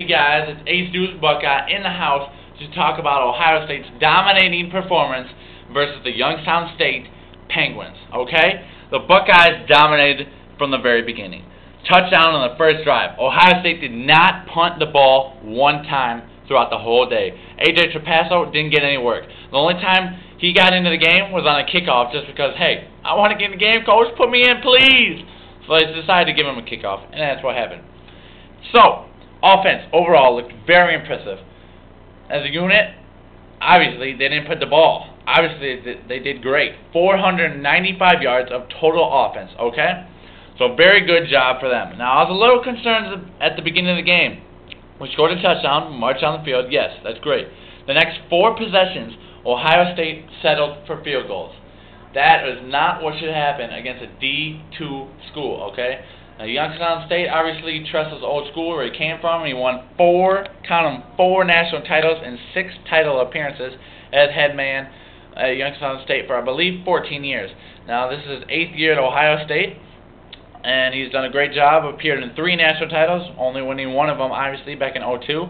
Hey guys, it's Ace Deuce Buckeye in the house to talk about Ohio State's dominating performance versus the Youngstown State Penguins, okay? The Buckeyes dominated from the very beginning. Touchdown on the first drive. Ohio State did not punt the ball one time throughout the whole day. A.J. Trapasso didn't get any work. The only time he got into the game was on a kickoff just because, hey, I want to get in the game, coach, put me in, please. So they decided to give him a kickoff, and that's what happened. So, offense overall looked very impressive. As a unit, obviously, they didn't put the ball. Obviously, they did great. 495 yards of total offense, okay? So, very good job for them. Now, I was a little concerned at the beginning of the game. We scored a touchdown, marched on the field. Yes, that's great. The next 4 possessions, Ohio State settled for field goals. That is not what should happen against a D2 school, okay? Now, Youngstown State obviously trusts his old school where he came from. He won 4 national titles and 6 title appearances as head man at Youngstown State for, I believe, 14 years. Now, this is his 8th year at Ohio State, and he's done a great job. Appeared in 3 national titles, only winning one of them, obviously, back in 2002.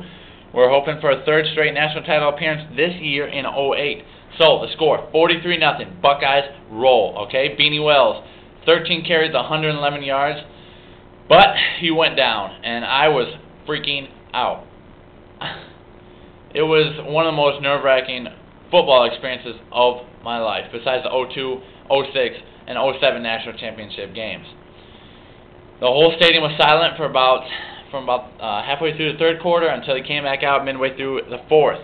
We're hoping for a 3rd straight national title appearance this year in 2008. So, the score, 43-0. Buckeyes roll, okay? Beanie Wells, 13 carries, 111 yards. But he went down, and I was freaking out. It was one of the most nerve-wracking football experiences of my life, besides the 2002, 2006, and 2007 national championship games. The whole stadium was silent from about halfway through the 3rd quarter until he came back out midway through the 4th.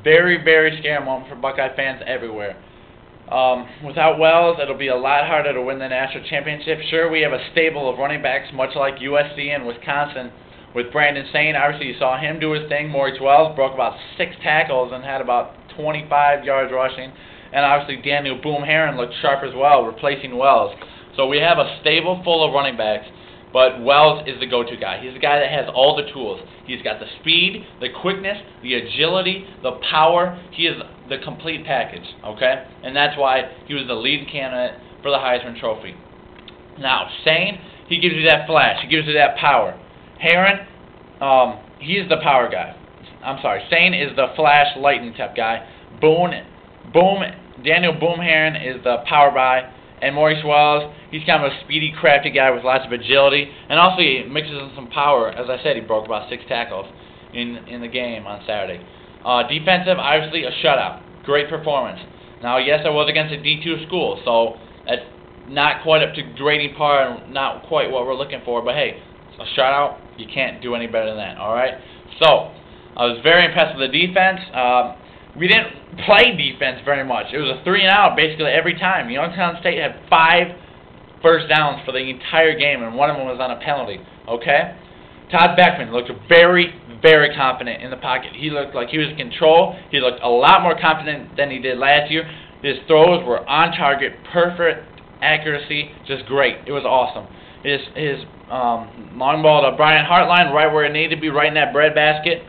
Very, very scary moment for Buckeye fans everywhere. Without Wells, it'll be a lot harder to win the national championship. Sure, we have a stable of running backs, much like USC and Wisconsin, with Brandon Sane. Obviously, you saw him do his thing. Maurice Wells broke about 6 tackles and had about 25 yards rushing. And obviously, Daniel Boom Herron looked sharp as well, replacing Wells. So we have a stable full of running backs, but Wells is the go-to guy. He's the guy that has all the tools. He's got the speed, the quickness, the agility, the power. He is the complete package, okay? And that's why he was the leading candidate for the Heisman Trophy. Now, Sane, he gives you that flash. He gives you that power. Herron, he's the power guy. Sane is the flash, lightning type guy. Daniel Boom Herron is the power guy. And Maurice Wells, he's kind of a speedy, crafty guy with lots of agility. And also he mixes in some power. As I said, he broke about 6 tackles in the game on Saturday. Defensive, obviously, a shutout. Great performance. Now, yes, I was against a D2 school, so that's not quite up to grading par and not quite what we're looking for. But, hey, a shutout, you can't do any better than that, all right? So, I was very impressed with the defense. We didn't play defense very much. It was a 3-and-out basically every time. Youngstown State had 5 first downs for the entire game, and one of them was on a penalty, okay? Todd Beckman looked very, very confident in the pocket. He looked like he was in control. He looked a lot more confident than he did last year. His throws were on target, perfect accuracy, just great. It was awesome. His long ball to Brian Hartline, right where it needed to be, right in that breadbasket.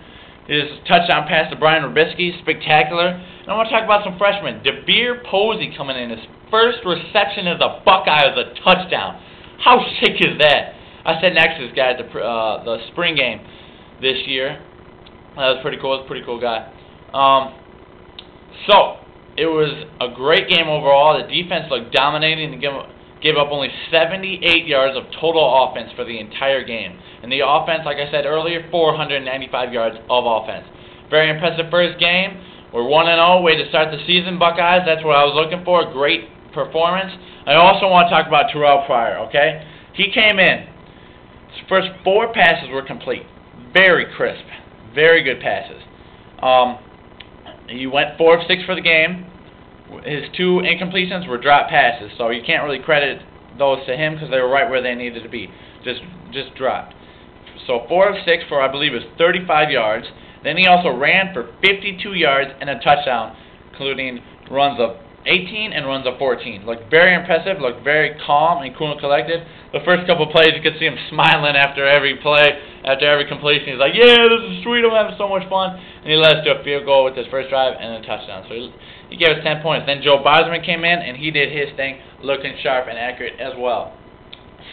His touchdown pass to Brian Rubisky, spectacular. And I want to talk about some freshmen. DeBeer Posey coming in. His first reception as a Buckeye as a touchdown. How sick is that? I sat next to this guy at the spring game this year. That was pretty cool. He was a pretty cool guy. So, it was a great game overall. The defense looked dominating and gave up only 78 yards of total offense for the entire game. And the offense, like I said earlier, 495 yards of offense. Very impressive first game. We're 1-0, way to start the season, Buckeyes. That's what I was looking for, a great performance. I also want to talk about Terrelle Pryor, okay? He came in. His first 4 passes were complete. Very crisp. Very good passes. He went 4 of 6 for the game. His 2 incompletions were drop passes, so you can't really credit those to him because they were right where they needed to be. Just dropped. So 4 of 6 for, I believe, it was 35 yards. Then he also ran for 52 yards and a touchdown, including runs of 18 and runs of 14. Looked very impressive, looked very calm and cool and collected. The first couple of plays, you could see him smiling after every play, after every completion. He's like, yeah, this is sweet, I'm having so much fun. And he led us to a field goal with his first drive and a touchdown. So he gave us 10 points. Then Joe Bosman came in, and he did his thing, looking sharp and accurate as well.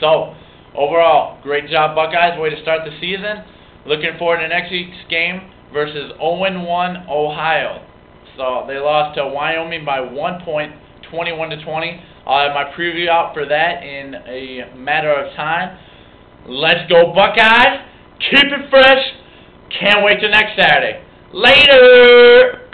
So, overall, great job, Buckeyes. Way to start the season. Looking forward to next week's game versus 0-1 Ohio. So they lost to Wyoming by 1 point, 21-20. I'll have my preview out for that in a matter of time. Let's go Buckeyes. Keep it fresh. Can't wait till next Saturday. Later!